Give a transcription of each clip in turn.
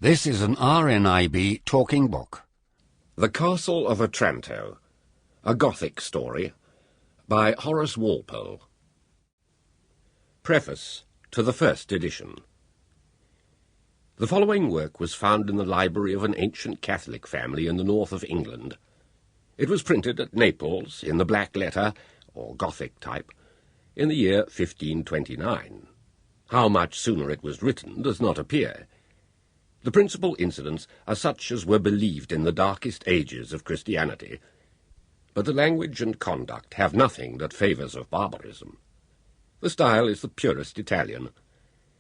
This is an RNIB talking book. The Castle of Otranto, a Gothic story, by Horace Walpole. Preface to the first edition. The following work was found in the library of an ancient Catholic family in the north of England. It was printed at Naples in the black letter, or Gothic type, in the year 1529. How much sooner it was written does not appear. The principal incidents are such as were believed in the darkest ages of Christianity, but the language and conduct have nothing that favours of barbarism. The style is the purest Italian.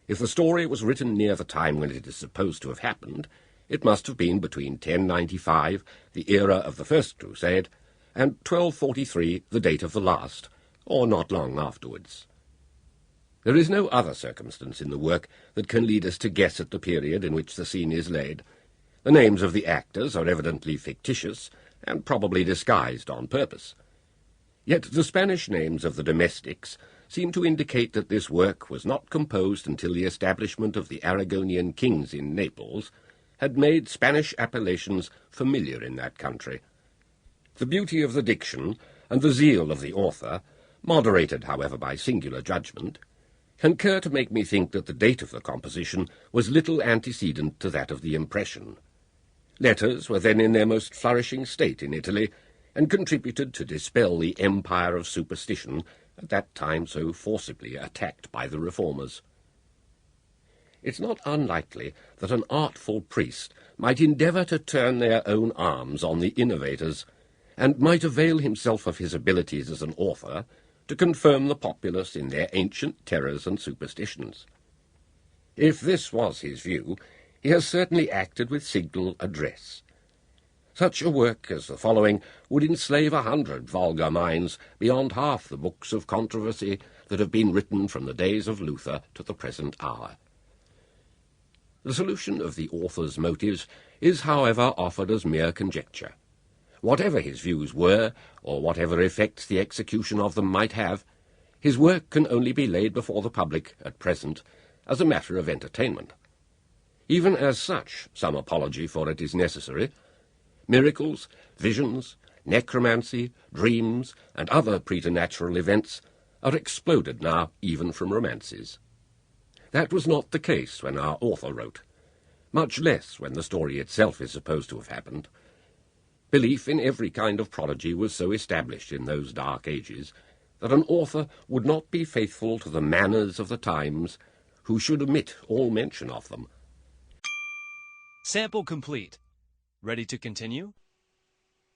If the story was written near the time when it is supposed to have happened, it must have been between 1095, the era of the First Crusade, and 1243, the date of the last, or not long afterwards. There is no other circumstance in the work that can lead us to guess at the period in which the scene is laid. The names of the actors are evidently fictitious, and probably disguised on purpose. Yet the Spanish names of the domestics seem to indicate that this work was not composed until the establishment of the Aragonian kings in Naples had made Spanish appellations familiar in that country. The beauty of the diction and the zeal of the author, moderated, however, by singular judgment, concur to make me think that the date of the composition was little antecedent to that of the impression. Letters were then in their most flourishing state in Italy, and contributed to dispel the empire of superstition, at that time so forcibly attacked by the reformers. It's not unlikely that an artful priest might endeavour to turn their own arms on the innovators, and might avail himself of his abilities as an author to confirm the populace in their ancient terrors and superstitions. If this was his view, he has certainly acted with signal address. Such a work as the following would enslave 100 vulgar minds beyond half the books of controversy that have been written from the days of Luther to the present hour. The solution of the author's motives is, however, offered as mere conjecture. Whatever his views were, or whatever effects the execution of them might have, his work can only be laid before the public, at present, as a matter of entertainment. Even as such, some apology for it is necessary. Miracles, visions, necromancy, dreams, and other preternatural events are exploded now even from romances. That was not the case when our author wrote, much less when the story itself is supposed to have happened. Belief in every kind of prodigy was so established in those dark ages that an author would not be faithful to the manners of the times who should omit all mention of them. Sample complete. Ready to continue?